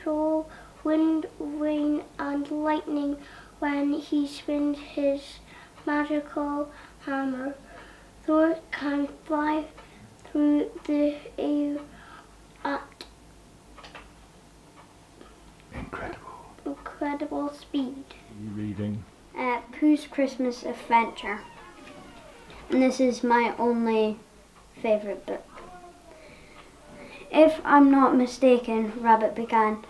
control wind, rain, and lightning when he swings his magical hammer. Thor can fly through the air at incredible speed. Are you reading? Pooh's Christmas Adventure. And this is my only favourite book. If I'm not mistaken, Rabbit began,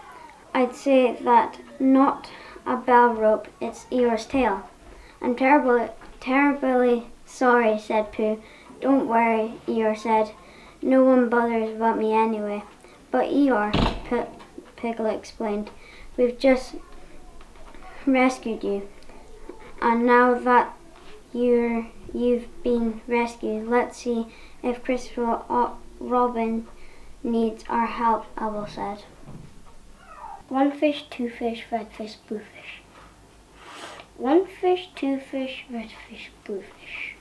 I'd say that not a bell rope, it's Eeyore's tail. I'm terribly sorry, said Pooh. Don't worry, Eeyore said. No one bothers about me anyway. But Eeyore, Piglet explained, we've just rescued you. And now that you've been rescued, let's see if Christopher Robin needs our help, Owl said. One fish, two fish, red fish, blue fish. One fish, two fish, red fish, blue fish.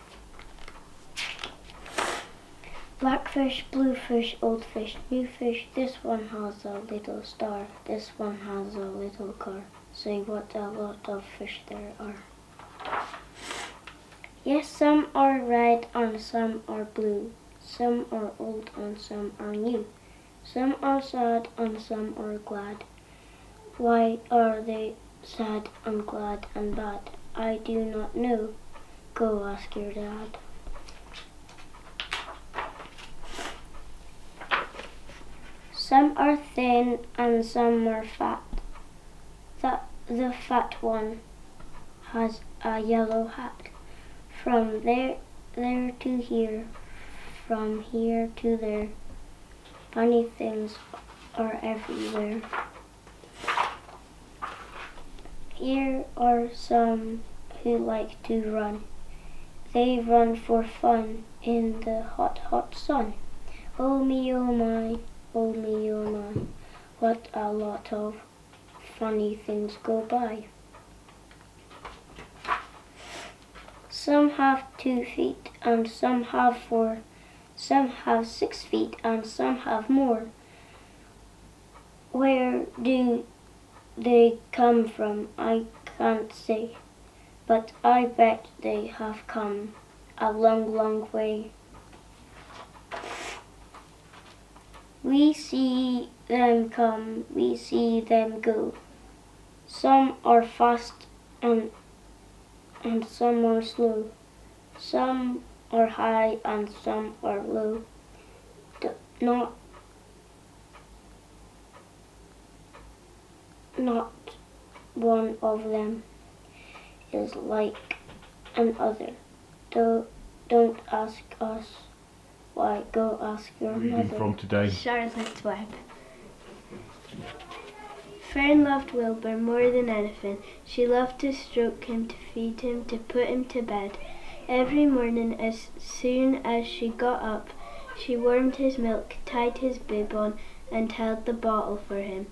Black fish, blue fish, old fish, new fish. This one has a little star. This one has a little car. Say what a lot of fish there are. Yes, some are red and some are blue. Some are old and some are new. Some are sad and some are glad. Why are they sad and glad and bad? I do not know. Go ask your dad. Some are thin and some are fat. The fat one has a yellow hat. From there to here, from here to there. Funny things are everywhere. Here are some who like to run. They run for fun in the hot, hot sun. Oh me, oh my, oh me, oh my, what a lot of funny things go by. Some have 2 feet and some have 4. Some have 6 feet and some have more. Where do they come from? I can't say, but I bet they have come a long, long way. We see them come, we see them go. Some are fast and some are slow. Some are high and some are low. Not one of them is like another. Don't ask us why. Go ask your Reading mother. from today. Charlotte's Web. Fern loved Wilbur more than anything. She loved to stroke him, to feed him, to put him to bed. Every morning, as soon as she got up, she warmed his milk, tied his bib on, and held the bottle for him.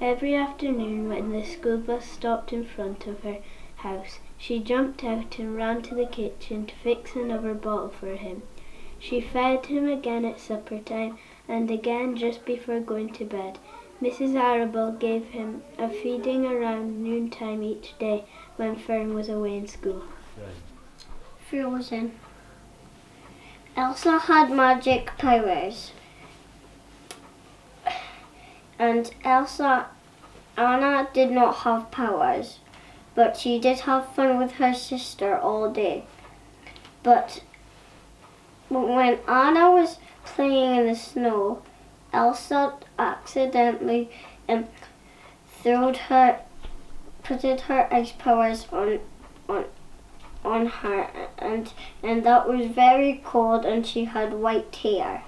Every afternoon, when the school bus stopped in front of her house, she jumped out and ran to the kitchen to fix another bottle for him. She fed him again at supper time, and again just before going to bed. Mrs. Arable gave him a feeding around noontime each day when Fern was away in school. Frozen. Elsa had magic powers. And Anna did not have powers, but she did have fun with her sister all day. But when Anna was playing in the snow, Elsa accidentally put her ice powers on her, and that was very cold, and she had white hair.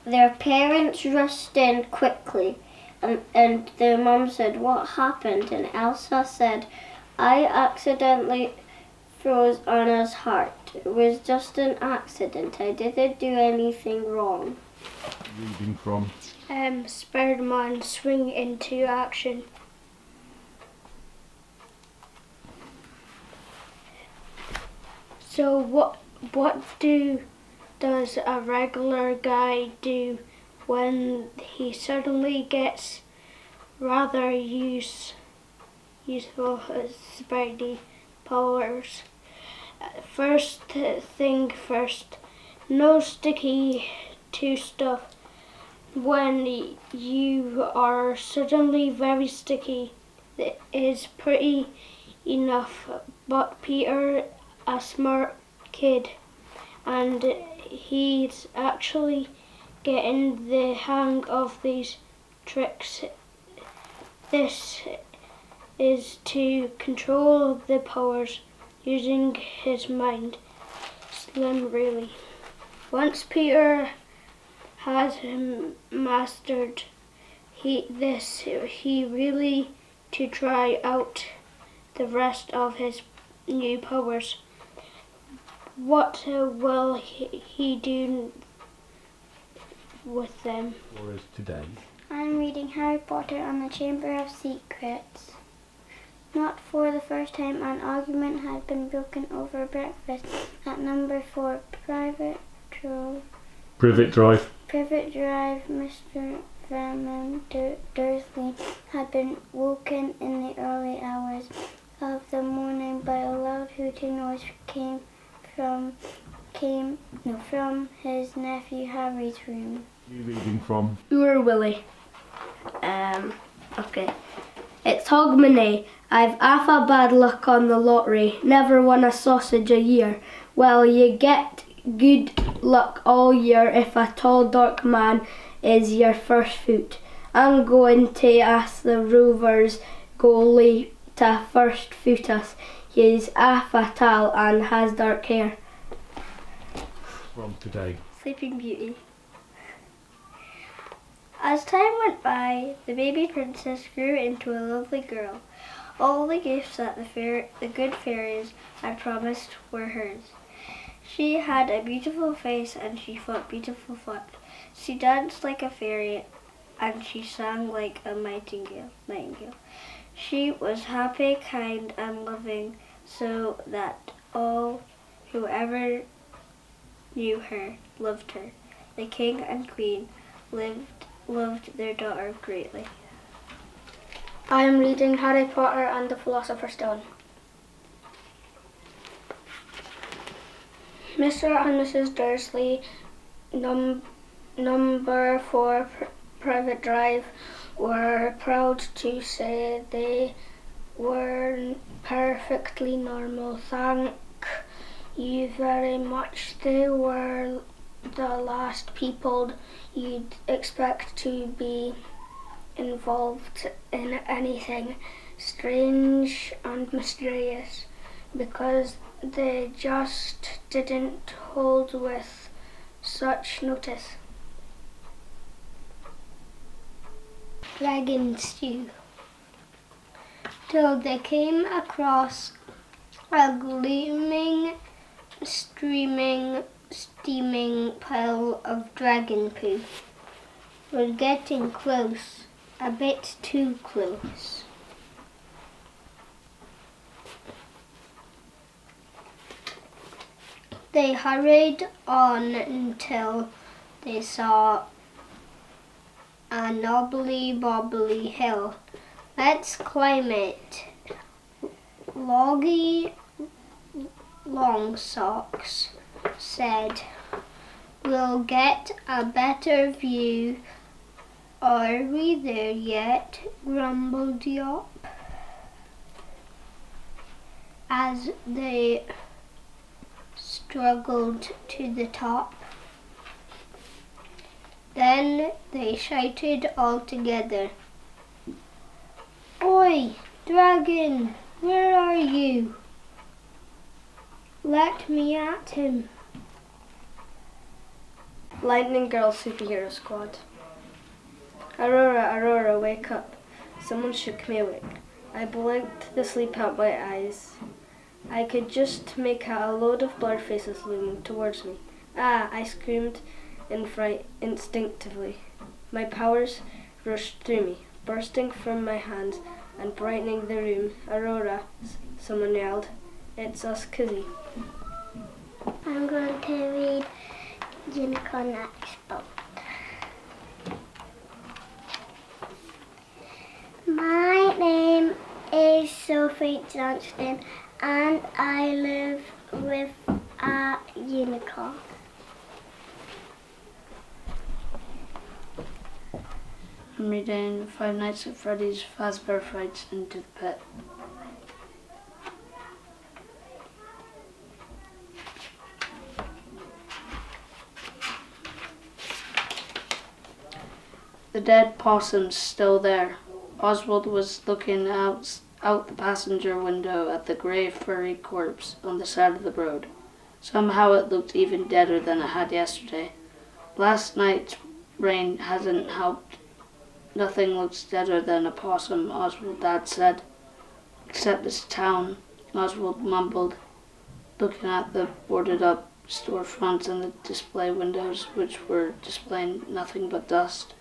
Their parents rushed in quickly, and their mum said, "What happened?" And Elsa said, "I accidentally froze Anna's heart. It was just an accident. I didn't do anything wrong." Reading from Spider-Man Swing into Action. So what do does a regular guy do when he suddenly gets rather useful spidey powers? First thing first, no sticky to stuff. When you are suddenly very sticky, it is pretty enough, but Peter, a smart kid, and he's actually getting the hang of these tricks. This is to control the powers using his mind. Slim, really. Once Peter has mastered he really to try out the rest of his new powers. What will he do with them? For us today. I'm reading Harry Potter and the Chamber of Secrets. Not for the first time, an argument had been broken over breakfast at number 4 Privet Drive. Mr. Vernon Dursley had been woken in the early hours of the morning by a loud hooting noise from his nephew Harry's room. You reading from? Poor Willie. Okay. It's Hogmanay. I've half a bad luck on the lottery. Never won a sausage a year. Well, you get good luck all year if a tall dark man is your first foot. I'm going to ask the Rovers goalie to first foot us. He's half a tall and has dark hair. From today. Sleeping Beauty. As time went by, the baby princess grew into a lovely girl. All the gifts that the good fairies had promised were hers. She had a beautiful face and she fought beautiful fun. She danced like a fairy and she sang like a nightingale. She was happy, kind and loving, so that all who ever knew her loved her. The king and queen loved their daughter greatly. I am reading Harry Potter and the Philosopher's Stone. Mr. and Mrs. Dursley, number 4 Private Drive, were proud to say they were perfectly normal. Thank you very much. They were the last people you'd expect to be involved in anything strange and mysterious, because they just didn't hold with such notice. Dragon stew. Till they came across a gleaming, steaming pile of dragon poo. We're getting close, a bit too close. They hurried on until they saw a knobbly-bobbly hill. Let's climb it. Loggy Longsocks said. We'll get a better view. Are we there yet? Grumbled Yop, as they struggled to the top. Then they shouted all together, Oi, dragon, where are you? Let me at him. Lightning Girl Superhero Squad. Aurora, wake up. Someone shook me awake. I blinked the sleep out my eyes. I could just make out a load of blurred faces looming towards me. Ah, I screamed in fright instinctively. My powers rushed through me, bursting from my hands and brightening the room. Aurora, someone yelled. It's us, Kizzy. I'm going to read Unicorn Expo. My name is Sophie Johnston and I live with a unicorn. I'm reading Five Nights at Freddy's Fazbear Frights into the Pit. The dead possum's still there. Oswald was looking out the passenger window at the grey furry corpse on the side of the road. Somehow it looked even deader than it had yesterday. Last night's rain hasn't helped. Nothing looks deader than a possum, Oswald's dad said. Except this town, Oswald mumbled, looking at the boarded up storefronts and the display windows, which were displaying nothing but dust.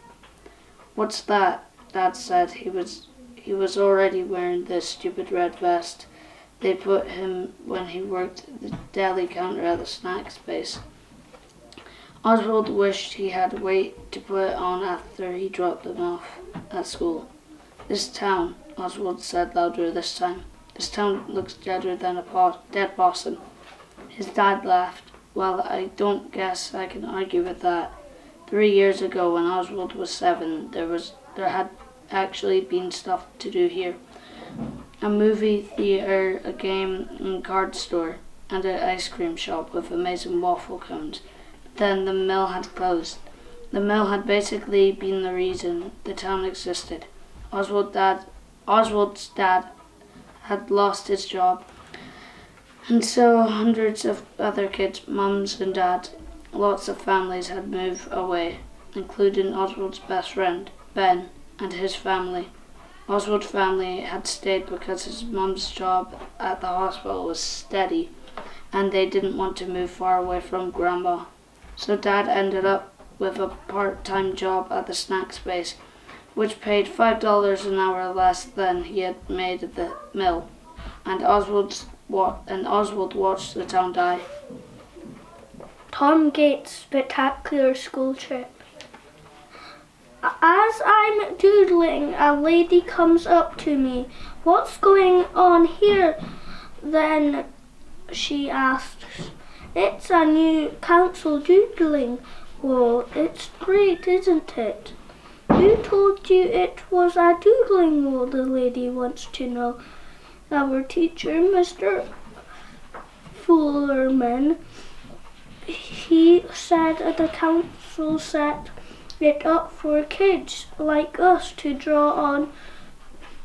What's that? Dad said. He was already wearing the stupid red vest they put him when he worked the deli counter at the snack space. Oswald wished he had waited to put it on after he dropped them off at school. This town, Oswald said louder this time. This town looks deader than a dead possum. His dad laughed. Well, I don't guess I can argue with that. 3 years ago, when Oswald was 7, there had actually been stuff to do here. A movie theatre, a game and card store, and an ice cream shop with amazing waffle cones. But then the mill had closed. The mill had basically been the reason the town existed. Oswald's dad had lost his job, and so hundreds of other kids, mums and dads, lots of families had moved away, including Oswald's best friend, Ben, and his family. Oswald's family had stayed because his mum's job at the hospital was steady, and they didn't want to move far away from Grandma. So Dad ended up with a part-time job at the snack space, which paid $5 an hour less than he had made at the mill, and Oswald watched the town die. Tom Gates' spectacular school trip. As I'm doodling, a lady comes up to me. "What's going on here then?" she asks. "It's a new council doodling wall. It's great, isn't it?" "Who told you it was a doodling wall?" the lady wants to know. "Our teacher, Mr. Fullerman. He said the council set it up for kids like us to draw on."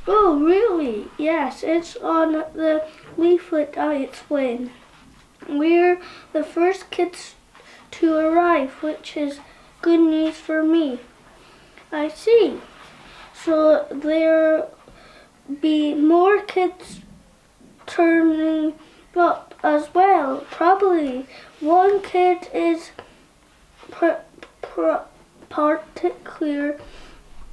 "Oh, really?" "Yes, it's on the leaflet," I explained. "We're the first kids to arrive, which is good news for me." "I see. So there'll be more kids turning up as well." "Probably. One kid is particular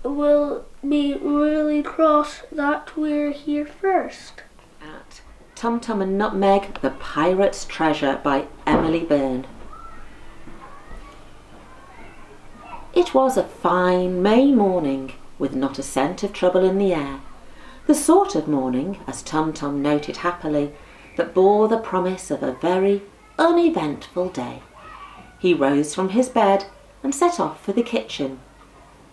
will be really cross that we're here first." At Tum Tum and Nutmeg, The Pirate's Treasure by Emily Byrne. It was a fine May morning, with not a scent of trouble in the air. The sort of morning, as Tum Tum noted happily, that bore the promise of a very uneventful day. He rose from his bed and set off for the kitchen.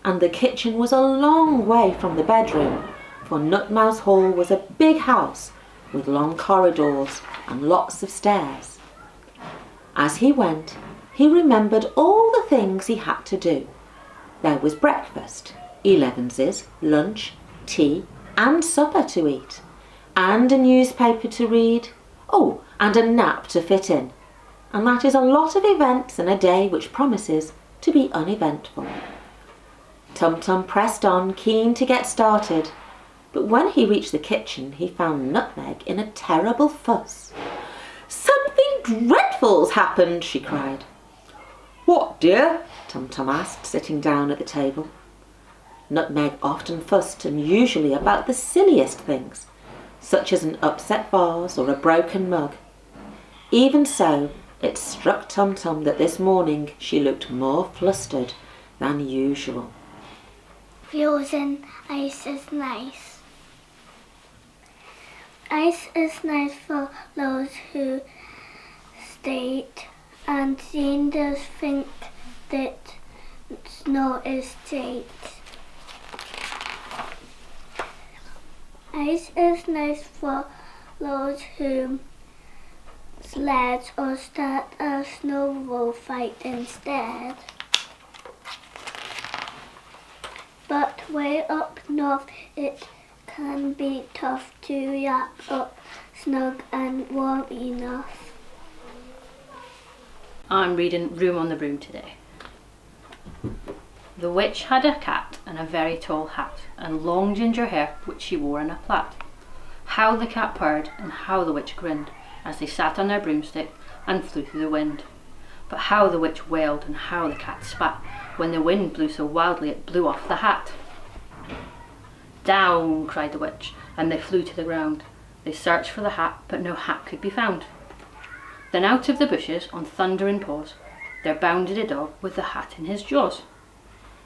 And the kitchen was a long way from the bedroom, for Nutmouse Hall was a big house with long corridors and lots of stairs. As he went, he remembered all the things he had to do. There was breakfast, elevenses, lunch, tea and supper to eat, and a newspaper to read, and a nap to fit in. And that is a lot of events in a day which promises to be uneventful. Tum Tum pressed on, keen to get started, but when he reached the kitchen he found Nutmeg in a terrible fuss. "Something dreadful's happened," she cried. "What, dear?" Tum Tum asked, sitting down at the table. Nutmeg often fussed, and usually about the silliest things, such as an upset vase or a broken mug. Even so, It struck Tum Tum that this morning she looked more flustered than usual. Frozen ice is nice. Ice is nice for those who skate, and Jane does think that snow is great. Ice is nice for those who sled or start a snowball fight instead. But way up north it can be tough to wrap up snug and warm enough. I'm reading Room on the Broom today. The witch had a cat and a very tall hat and long ginger hair which she wore in a plait. How the cat purred and how the witch grinned as they sat on their broomstick and flew through the wind. But how the witch wailed and how the cat spat when the wind blew so wildly it blew off the hat. Down, cried the witch, and they flew to the ground. They searched for the hat, but no hat could be found. Then out of the bushes, on thundering paws, there bounded a dog with the hat in his jaws.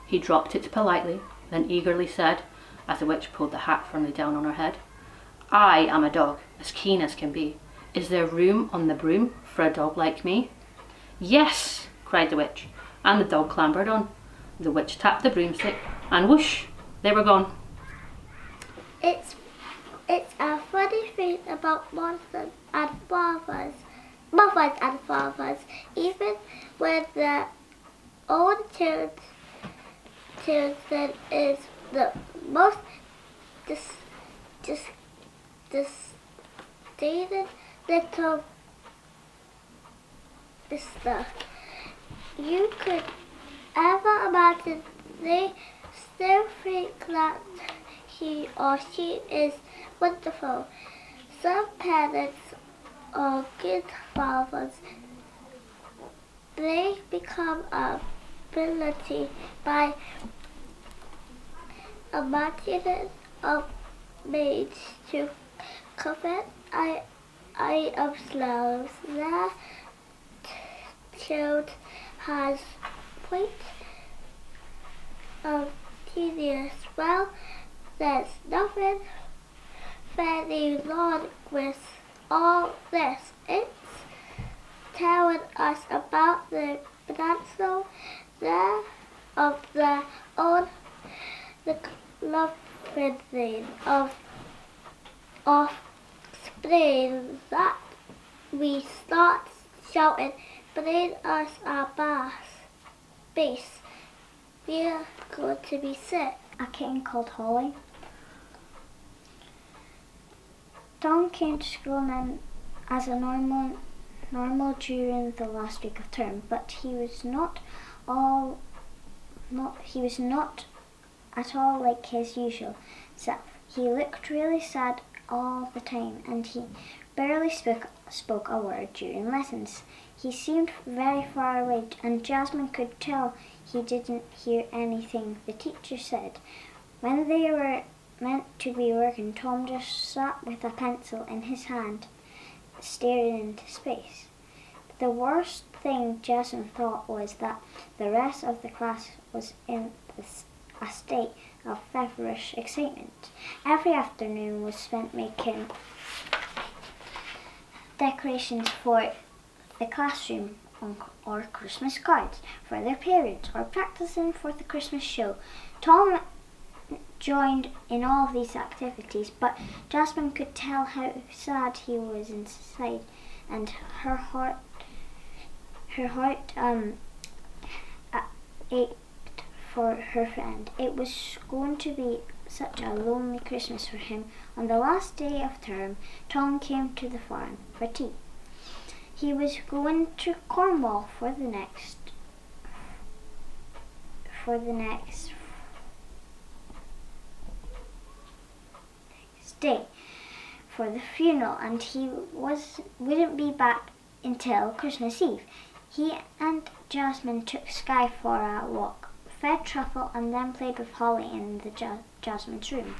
He dropped it politely, then eagerly said, as the witch pulled the hat firmly down on her head, I am a dog, as keen as can be. Is there room on the broom for a dog like me? Yes, cried the witch, and the dog clambered on. The witch tapped the broomstick, and whoosh, they were gone. It's a funny thing about mothers and fathers. Mothers and fathers, even when the old children is the most disdained little stuff you could ever imagine, they still think that he or she is wonderful. Some parents or good fathers, they become ability by imagining of maids to cover eye of themselves. Their child has point of genius. Well, there's nothing very wrong with all this. It's telling us about the potential there of the old, the loving thing of spring that we start shouting, bring us our base. We're going to be sick. A kitten called Holly. Tom came to school then as a normal during the last week of term, but he was not at all like his usual self. He looked really sad all the time, and he barely spoke a word during lessons. He seemed very far away, and Jasmine could tell he didn't hear anything the teacher said. When they were meant to be working, Tom just sat with a pencil in his hand, staring into space. The worst thing Jasmine thought was that the rest of the class was in a state of feverish excitement. Every afternoon was spent making decorations for the classroom or Christmas cards for their parents or practicing for the Christmas show. Tom joined in all of these activities, but Jasmine could tell how sad he was inside, and her heart ached for her friend. It was going to be such a lonely Christmas for him. On the last day of term, Tom came to the farm for tea. He was going to Cornwall for the next day for the funeral, and he wouldn't be back until Christmas Eve. He and Jasmine took Sky for a walk, fed Truffle, and then played with Holly in the Jasmine's room.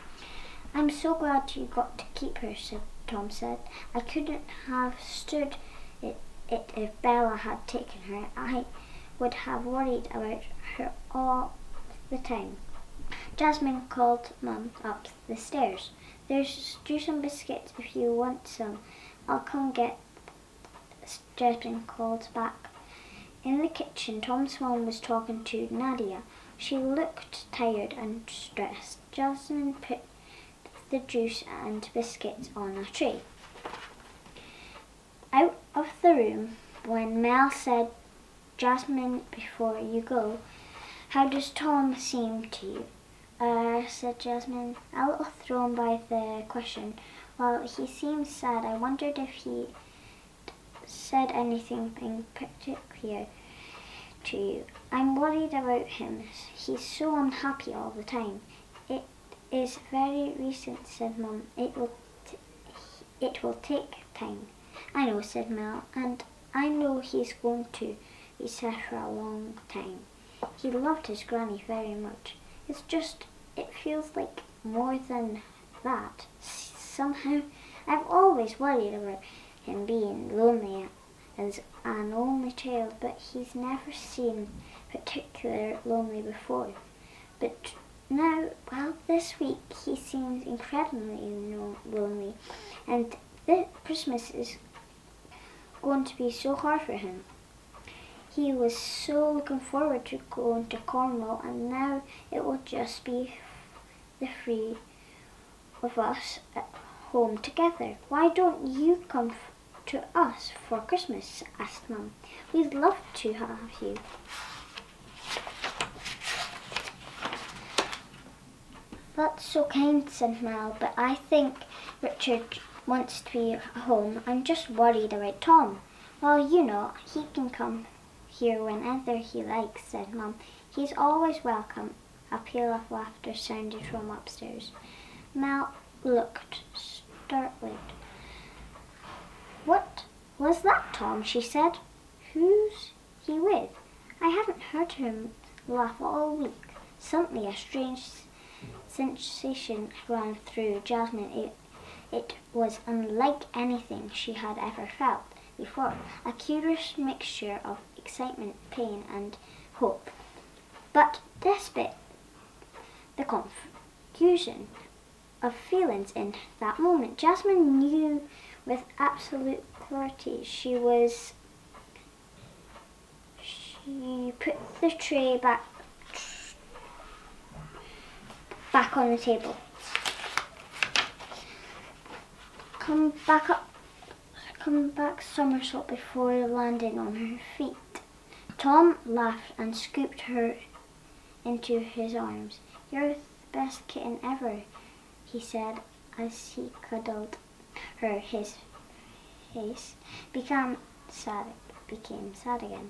I'm so glad you got to keep her, Tom said. I couldn't have stood it it if Bella had taken her. I would have worried about her all the time. Jasmine called Mum up the stairs. There's juice and biscuits if you want some. I'll come get. Jasmine called back. In the kitchen, Tom's mum was talking to Nadia. She looked tired and stressed. Jasmine put the juice and biscuits on a tray. Out of the room, when Mel said, "Jasmine, before you go, how does Tom seem to you?" Said Jasmine, a little thrown by the question. "Well, he seems sad. I wondered if he said anything in particular to you. I'm worried about him. He's so unhappy all the time." "It is very recent," said Mum. It will take time." "I know," said Mel, "and I know he's going to be sad for a long time. He loved his granny very much. It's just, it feels like more than that. Somehow, I've always worried about him being lonely as an only child, but he's never seemed particularly lonely before. But now, well, this week he seems incredibly lonely, and this Christmas is going to be so hard for him. He was so looking forward to going to Cornwall, and now it will just be the three of us at home together. Why don't you come to us for Christmas?" asked Mum. "We'd love to have you." "That's so kind," said Mel, "but I think Richard wants to be home. I'm just worried about Tom." "Well, you know, he can come here whenever he likes," said Mum. "He's always welcome." A peal of laughter sounded from upstairs. Mel looked startled. "What was that, Tom?" she said. "Who's he with?" "I haven't heard him laugh all week." Suddenly a strange sensation ran through Jasmine. It was unlike anything she had ever felt before, a curious mixture of excitement, pain, and hope. But despite the confusion of feelings in that moment, Jasmine knew with absolute clarity she put the tray back on the table. Come back somersault before landing on her feet. Tom laughed and scooped her into his arms. "You're the best kitten ever," he said as he cuddled her. His face became sad again.